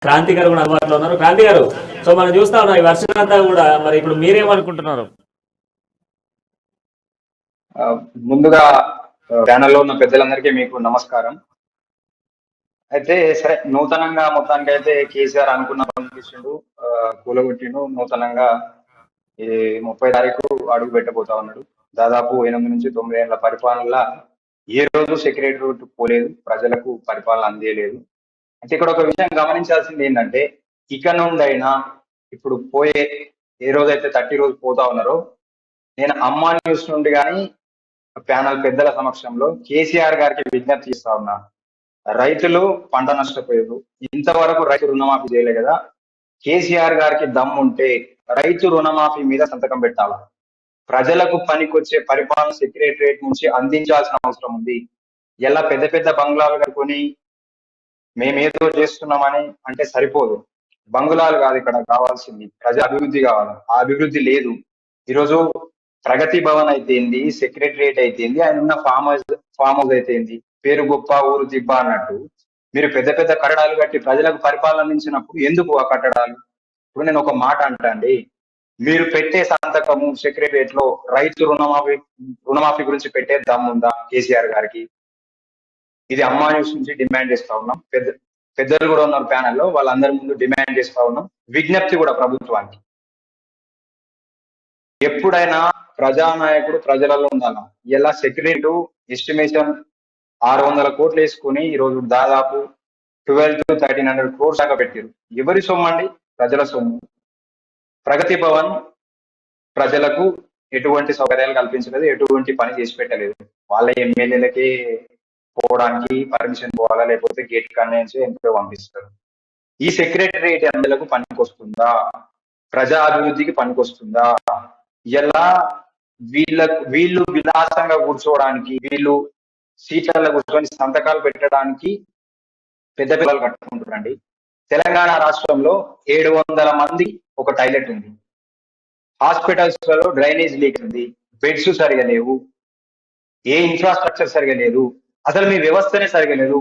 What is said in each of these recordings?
క్రాంతి గారు కూడా అందుబాటులో ఉన్నారు. క్రాంతి గారు, సో మనం చూస్తా ఉన్నాం ఈ వర్షం అంతా కూడా, మరి ఇప్పుడు మీరేమనుకుంటున్నారు? ముందుగా ప్యానెల్లో ఉన్న పెద్దలందరికీ మీకు నమస్కారం. అయితే సరే, నూతనంగా మొత్తానికి అయితే కేసీఆర్ అనుకున్న పనులు చేసిండు, కూలగొట్టిండు. నూతనంగా ఈ 30 తారీఖు అడుగు పెట్టబోతా ఉన్నాడు. దాదాపు 8 నుంచి 9 ఏళ్ల పరిపాలనలో ఏ రోజు సెక్రటరీ పోలేదు, ప్రజలకు పరిపాలన అందేయలేదు. అంటే ఇక్కడ ఒక విషయం గమనించాల్సింది ఏంటంటే, ఇక నుండైనా ఇప్పుడు పోయే ఏ రోజైతే 30 రోజు పోతా ఉన్నారో, నేను అమ్మా న్యూస్ నుండి కానీ ప్యానల్ పెద్దల సమక్షంలో కేసీఆర్ గారికి విజ్ఞప్తి చేస్తా ఉన్నా. రైతులు పంట నష్టపోయారు, ఇంతవరకు రైతు రుణమాఫీ చేయలే కదా. కేసీఆర్ గారికి దమ్ముంటే రైతు రుణమాఫీ మీద సంతకం పెట్టాలా. ప్రజలకు పనికొచ్చే పరిపాలన సెక్రటరియట్ నుంచి అందించాల్సిన అవసరం ఉంది. ఇలా పెద్ద పెద్ద బంగ్లాలు కట్టుకొని మేమేదో చేస్తున్నామని అంటే సరిపోదు. బంగ్లాలు కాదు ఇక్కడ కావాల్సింది, ప్రజా అభివృద్ధి కావాలి. ఆ అభివృద్ధి లేదు. ఈరోజు ప్రగతి భవన్ అయితేంది, సెక్రటరియట్ అయితేంది, ఆయన ఉన్న ఫామ్ హౌస్ అయితేంది, పేరు గొప్ప ఊరు దిబ్బ అన్నట్టు మీరు పెద్ద పెద్ద కట్టడాలు కట్టి ప్రజలకు పరిపాలన అందించినప్పుడు ఎందుకు ఆ కట్టడాలు? ఇప్పుడు నేను ఒక మాట అంటాండి, మీరు పెట్టే సంతకము సెక్రటరియట్ లో రైతు రుణమాఫీ గురించి పెట్టే దమ్ముందా కేసీఆర్ గారికి? ఇది అమ్మా న్యూస్ నుంచి డిమాండ్ చేస్తా ఉన్నాం. పెద్దలు కూడా ఉన్నారు ప్యానెల్లో, వాళ్ళందరి ముందు డిమాండ్ చేస్తా ఉన్నాం. విజ్ఞప్తి కూడా ప్రభుత్వానికి, ఎప్పుడైనా ప్రజానాయకుడు ప్రజలలో ఉండాలి. ఇలా సెక్రటరీ ఎస్టిమేషన్ 600 కోట్లు వేసుకుని ఈరోజు దాదాపు 12 to 1300 crores దాకా పెట్టారు. ఎవరి సొమ్ము అండి? ప్రజల సొమ్ము. ప్రగతి భవన్ ప్రజలకు ఎటువంటి సౌకర్యాలు కల్పించలేదు, ఎటువంటి పని చేసి పెట్టలేదు. వాళ్ళ ఎమ్మెల్యేలకి పోవడానికి పర్మిషన్ పోవాలా, లేకపోతే గేట్ కన్వెన్స్ ఎంతో పంపిస్తారు. ఈ సెక్రటరియట్ అందరికి పనికొస్తుందా? ప్రజా అభివృద్ధికి పనికొస్తుందా? ఇలా వీళ్ళు విలాసంగా కూర్చోవడానికి, వీళ్ళు సీట్లలో కూర్చొని సంతకాలు పెట్టడానికి పెద్ద పిల్లలు కట్టుకుంటారండి. తెలంగాణ రాష్ట్రంలో 700 మంది ఒక టాయిలెట్ ఉంది. హాస్పిటల్స్ లలో డ్రైనేజ్ లీక్ ఉంది, బెడ్స్ సరిగా లేవు, ఏ ఇన్ఫ్రాస్ట్రక్చర్ సరిగా లేదు, అసలు మీ వ్యవస్థనే సరిగా లేదు.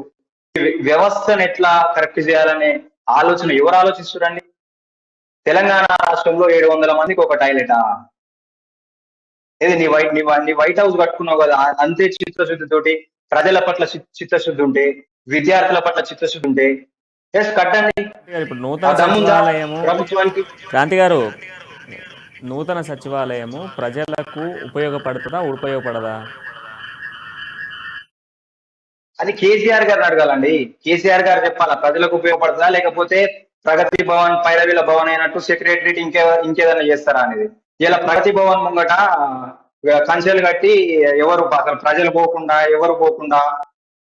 వ్యవస్థను ఎట్లా కరెక్ట్ చేయాలనే ఆలోచన ఎవరు ఆలోచిస్తున్నారండి? తెలంగాణ రాష్ట్రంలో 700 మందికి ఒక టాయిలెటా? ఏది నీ వైట్ హౌస్ కట్టుకున్నావు కదా, అంతే చిత్తశుద్ధితోటి ప్రజల పట్ల చిత్తశుద్ధి ఉంటే, విద్యార్థుల పట్ల చిత్తశుద్ధి ఉంటే కట్టండి. ఇప్పుడు నూతన సచివాలయము, క్రాంతి గారు, నూతన సచివాలయము ప్రజలకు ఉపయోగపడుతుందా, ఉపయోగపడదా? అది కేసీఆర్ గారిని అడగాలండి. కేసీఆర్ గారు చెప్పాలా ప్రజలకు ఉపయోగపడుతుందా, లేకపోతే ప్రగతి భవన్ పైరవీల భవన్ అయినట్టు సెక్రటరీ ఇంకేదైనా చేస్తారా అనేది. ఇలా ప్రగతి భవన్ ముంగట కంచెలు కట్టి ఎవరు అసలు ప్రజలు పోకుండా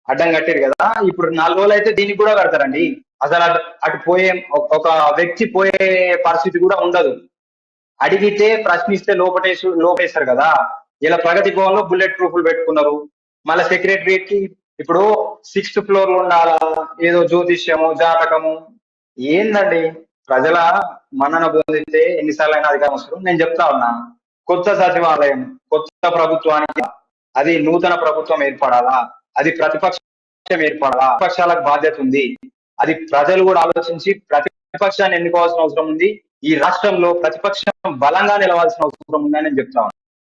అడ్డం కట్టారు కదా. ఇప్పుడు 4 రోజులు అయితే దీనికి కూడా కడతారండి. అసలు అటు పోయే ఒక వ్యక్తి పోయే పరిస్థితి కూడా ఉండదు. అడిగితే ప్రశ్నిస్తే లోపేస్తారు కదా. ఇలా ప్రగతి భవన్ లో బుల్లెట్ ప్రూఫ్లు పెట్టుకున్నారు. మళ్ళీ సెక్రటరియట్ కి ఇప్పుడు 6th floor లో ఉండాలా, ఏదో జ్యోతిష్యము జాతకము ఏందండి? ప్రజల మన్నన పొందితే ఎన్నిసార్లు అయినా అధికారం వస్తారు. నేను చెప్తా ఉన్నా, కొత్త సచివాలయం కొత్త ప్రభుత్వానికి, అది నూతన ప్రభుత్వం ఏర్పడాలా, అది ప్రతిపక్షం ఏర్పడాలా, ప్రతిపక్షాలకు బాధ్యత ఉంది. అది ప్రజలు కూడా ఆలోచించి ప్రతిపక్షాన్ని ఎన్నుకోవాల్సిన అవసరం ఉంది. ఈ రాష్ట్రంలో ప్రతిపక్షం బలంగా నిలవాల్సిన అవసరం ఉందని నేను చెప్తా ఉన్నా.